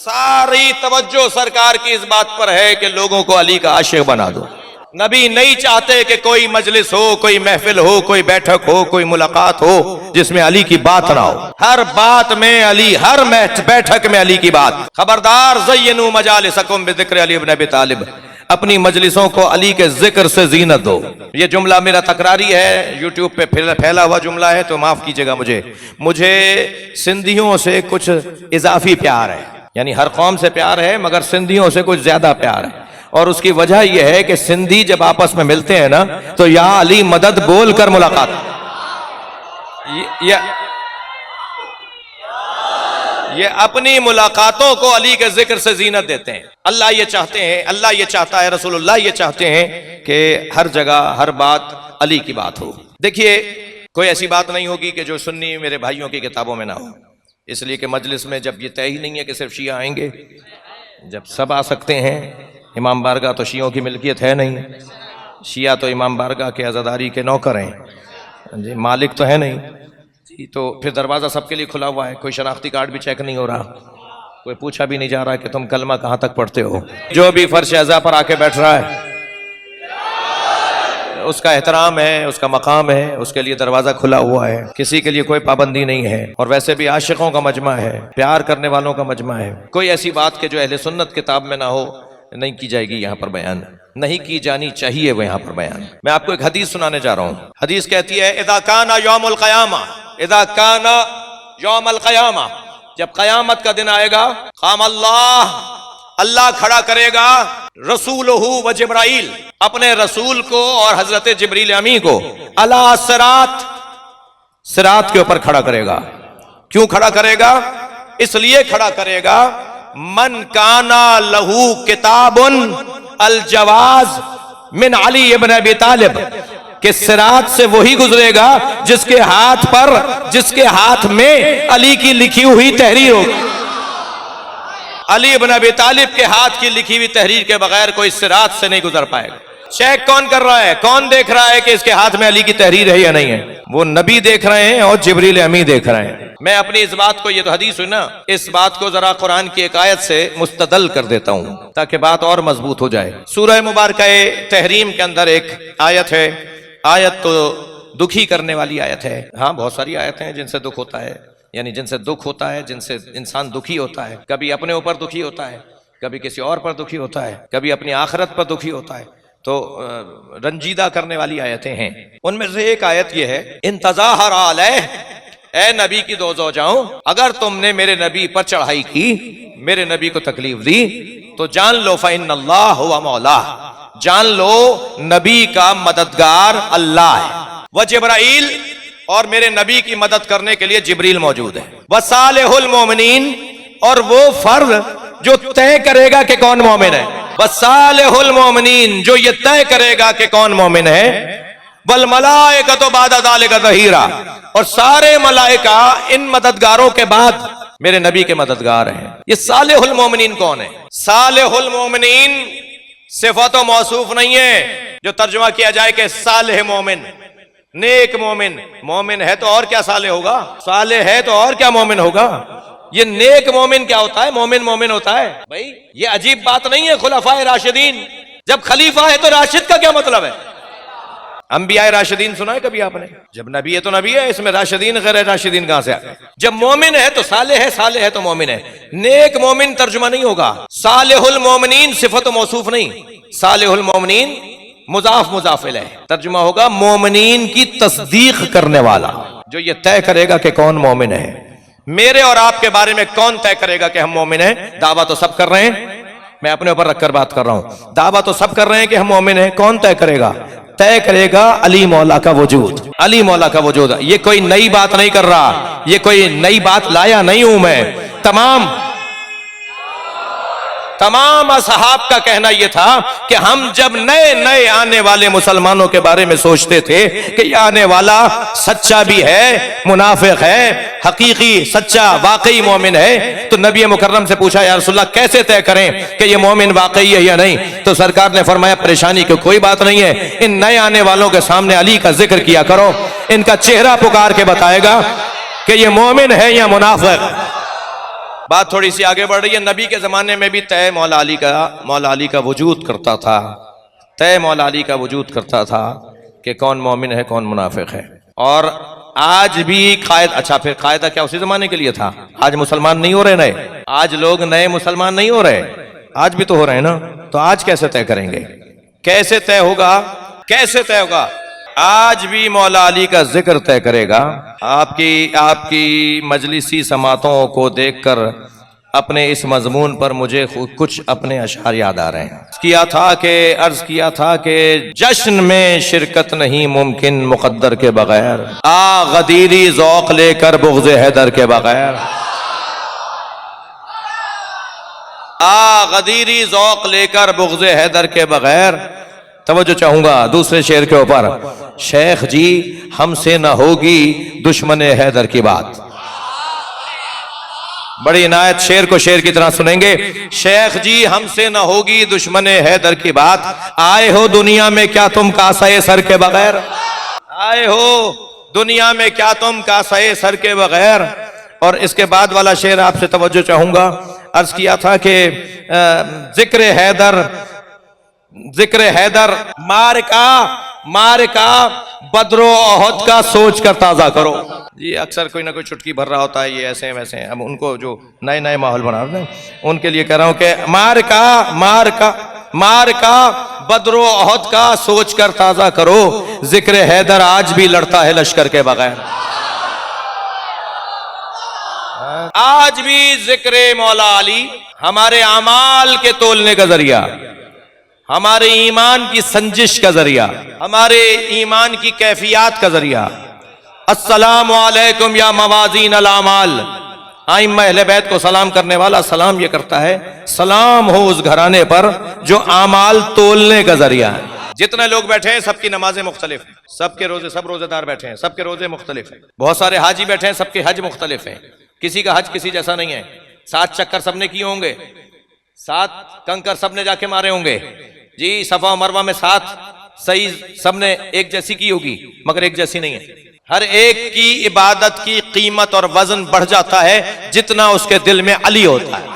सारी तवज्जो सरकार की इस बात पर है कि लोगों को अली का आशिक बना दो। नबी नहीं चाहते कि कोई मजलिस हो, कोई महफिल हो, कोई बैठक हो, कोई मुलाकात हो जिसमें अली की बात ना हो। हर बात में अली, हर बैठक में अली की बात। खबरदार, ज़य्यनू मजालिसकुम बिज़िक्र अली इब्न अबी तालिब, अपनी मजलिसों को अली के जिक्र से जीनत दो। ये जुमला मेरा तकरारी है, यूट्यूब पे फैला हुआ जुमला है, तो माफ कीजिएगा मुझे सिंधियों से कुछ इजाफी प्यार है, यानी हर कौम से प्यार है मगर सिंधियों से कुछ ज्यादा प्यार है। और उसकी वजह यह है कि सिंधी जब आपस में मिलते हैं ना तो या अली मदद बोल कर मुलाकात, ये अपनी मुलाकातों को अली के जिक्र से जीनत देते हैं। अल्लाह ये चाहते हैं, अल्लाह ये चाहता है, रसूलुल्लाह ये चाहते हैं कि हर जगह हर बात अली की बात हो। देखिए, कोई ऐसी बात नहीं होगी कि जो सुन्नी मेरे भाइयों की किताबों में ना हो, इसलिए कि मजलिस में जब ये तय ही नहीं है कि सिर्फ शिया आएंगे, जब सब आ सकते हैं। इमाम बारगाह तो शियों की मिल्कियत है नहीं, शिया तो इमाम बारगाह के आज़ादारी के नौकर हैं जी, मालिक तो है नहीं जी। तो फिर दरवाज़ा सबके लिए खुला हुआ है, कोई शनाख्ती कार्ड भी चेक नहीं हो रहा, कोई पूछा भी नहीं जा रहा कि तुम कलमा कहाँ तक पढ़ते हो। जो भी फर्श अज़ा पर आके बैठ रहा है उसका एहतराम है, उसका मकाम है, उसके लिए दरवाज़ा खुला हुआ है, किसी के लिए कोई पाबंदी नहीं है। और वैसे भी आशिकों का मजमा है, प्यार करने वालों का मजमा है। कोई ऐसी बात कि जो अहले सुन्नत किताब में ना हो नहीं की जाएगी यहाँ पर बयान, नहीं की जानी चाहिए वो यहाँ पर बयान। मैं आपको एक हदीस सुनाने जा रहा हूँ। हदीस कहती है, इदा काना यौमुल क़यामा, इदा काना यौमुल क़यामा, जब क़यामत का दिन आएगा, क़ाम अल्लाह खड़ा करेगा रसूलहू व जिब्राइल, अपने रसूल को और हजरत जिब्रील अमी को, अला सिरात, सिरात के ऊपर खड़ा करेगा। क्यों खड़ा करेगा? इसलिए खड़ा करेगा, मन काना लहू किताबुन अल जवाज मिन अली इब्न अबी तालिब, कि सिरात से वही गुजरेगा जिसके हाथ पर, जिसके हाथ में अली की लिखी हुई तहरीर होगी। अली इब्न अबी तालिब के हाथ की लिखी हुई तहरीर के बगैर कोई सिरात से नहीं गुजर पाएगा। चेक कौन कर रहा है? कौन देख रहा है कि इसके हाथ में अली की तहरीर है या नहीं है? वो नबी देख रहे हैं और जिब्रील अमी देख रहे हैं। मैं अपनी इस बात को, ये तो हदीस हुई ना, इस बात को जरा कुरान की एक आयत से मुस्तदल कर देता हूं ताकि बात और मजबूत हो जाए। सूरह मुबारका तहरीम के अंदर एक आयत है, आयत तो दुखी करने वाली आयत है। हाँ, बहुत सारी आयतें हैं जिनसे दुख होता है, यानी जिनसे दुख होता है, जिनसे इंसान दुखी होता है। कभी अपने ऊपर दुखी होता है, कभी किसी और पर दुखी होता है, कभी अपनी आखिरत पर दुखी होता है। तो रंजीदा करने वाली आयतें हैं। उनमें से एक आयत ये है, इंतज़ाहर अलैह, ए नबी की दो ज़ौजाओं, अगर तुमने मेरे नबी पर चढ़ाई की, मेरे नबी को तकलीफ दी, तो जान लो फ़इन्नल्लाह हुवा मौला, जान लो नबी का मददगार अल्लाह है। व जिब्राइल, और मेरे नबी की मदद करने के लिए जिब्रील मौजूद है। व सालिहुल मोमिनीन, और वो फर्द जो तय करेगा कि कौन मोमिन है। व सालिहुल मोमिनीन, जो ये तय करेगा कि कौन मोमिन है। वल मलाइकतु बादा ज़ालिका ज़हीरा, और सारे मलाइका इन मददगारों के बाद मेरे नबी के मददगार हैं। ये सालिहुल मोमिनीन कौन है? सालिहुल मोमिनीन सिफ़त व मौसूफ नहीं है जो तर्जुमा किया जाए कि सालिह मोमिन, नेक मोमिन। मोमिन है तो और क्या साले होगा, साले है तो और क्या मोमिन होगा। ये नेक मोमिन क्या होता है? मोमिन मोमिन होता है भाई, ये अजीब बात नहीं है। खुलफाए राशिदीन, जब खलीफा है तो राशिद का क्या मतलब है? अंबिया राशिदीन सुना है कभी आपने? जब नबी है तो नबी है, इसमें राशिदीन गैर राशिदीन कहां से आ गए? जब मोमिन है तो साले है, साले है तो मोमिन है। नेक मोमिन तर्जुमा नहीं होगा। सालिहुल मोमिनीन सिफत मौसूफ नहीं, सालिहुल मोमिनीन मुजाफ मुजाफिल है, तर्जुमा होगा मोमिनीन की तस्दीक करने वाला, जो ये तय करेगा कि कौन मोमिन है। मेरे और आपके बारे में कौन तय करेगा कि हम मोमिन हैं? दावा तो सब कर रहे हैं, मैं अपने ऊपर रखकर बात कर रहा हूं। दावा तो सब कर रहे हैं कि हम मोमिन हैं, कौन तय करेगा? तय करेगा अली मौला का वजूद, अली मौला का वजूद। ये कोई नई बात नहीं कर रहा, ये कोई नई बात लाया नहीं हूं मैं। तमाम असहाब का कहना यह था कि हम जब नए नए आने वाले मुसलमानों के बारे में सोचते थे कि यह आने वाला सच्चा भी है, मुनाफिक है, हकीकी सच्चा वाकई मोमिन है, तो नबी मुकर्रम से पूछा, या रसूलल्लाह कैसे तय करें कि ये मोमिन वाकई है या नहीं? तो सरकार ने फरमाया, परेशानी की कोई बात नहीं है, इन नए आने वालों के सामने अली का जिक्र किया करो, इनका चेहरा पुकार के बताएगा कि ये मोमिन है या मुनाफिक। بات تھوڑی سی آگے بڑھ رہی ہے. نبی کے زمانے میں بھی طے مولا علی کا وجود کرتا تھا. طے مولا علی کا وجود کرتا تھا کہ کون مومن ہے کون منافق ہے. اور آج بھی اچھا پھر قاعدہ کیا اسی زمانے کے لیے تھا؟ آج مسلمان نہیں ہو رہے نئے؟ آج لوگ نئے مسلمان نہیں ہو رہے؟ آج بھی تو ہو رہے ہیں نا. تو آج کیسے طے کریں گے؟ کیسے طے ہوگا؟ کیسے طے ہوگا؟ آج بھی مولا علی کا ذکر طے کرے گا. آپ کی مجلسی سماعتوں کو دیکھ کر اپنے اس مضمون پر مجھے کچھ اپنے اشعار یاد آ رہے ہیں. عرض کیا تھا کہ جشن میں شرکت نہیں ممکن مقدر کے بغیر. غدیری ذوق لے کر بغض حیدر کے بغیر. غدیری ذوق لے کر بغض حیدر کے بغیر. توجہ چاہوں گا دوسرے شعر کے اوپر. شیخ جی ہم سے نہ ہوگی دشمن حیدر کی بات. بڑی عنایت شعر کو شعر کی طرح سنیں گے. شیخ جی ہم سے نہ ہوگی دشمن حیدر کی بات. آئے ہو دنیا میں کیا تم کاسے سر کے بغیر. آئے ہو دنیا میں کیا تم کاسے سر کے بغیر. اور اس کے بعد والا شعر آپ سے توجہ چاہوں گا. عرض کیا تھا کہ ذکر حیدر مارکا بدر و احد کا سوچ کر تازہ کرو. جی اکثر کوئی نہ کوئی چٹکی بھر رہا ہوتا ہے یہ ایسے ہیں ویسے ہیں. اب ان کو جو نئے ماحول بنا رہے ہیں ان کے لیے کہہ رہا ہوں کہ مارکا بدر و احد کا سوچ کر تازہ کرو. ذکر حیدر آج بھی لڑتا ہے لشکر کے بغیر. آج بھی ذکر مولا علی ہمارے اعمال کے تولنے کا ذریعہ، ہمارے ایمان کی سنجش کا ذریعہ، ہمارے ایمان کی کیفیات کا ذریعہ. السلام علیکم یا موازین الاعمال. ائمہ اہل بیت کو سلام کرنے والا سلام یہ کرتا ہے سلام ہو اس گھرانے پر جو اعمال تولنے کا ذریعہ ہے. جتنے لوگ بیٹھے ہیں سب کی نمازیں مختلف ہیں، سب کے روزے، سب روزے دار بیٹھے ہیں سب کے روزے مختلف ہیں. بہت سارے حاجی بیٹھے ہیں سب کے حج مختلف ہیں. کسی کا حج کسی جیسا نہیں ہے. 7 چکر سب نے کیے ہوں گے، 7 کنکر سب نے جا کے مارے ہوں گے. جی صفا و مروہ میں 7 صحیح سب نے ایک جیسی کی ہوگی مگر ایک جیسی نہیں ہے. ہر ایک کی عبادت کی قیمت اور وزن بڑھ جاتا ہے جتنا اس کے دل میں علی ہوتا ہے.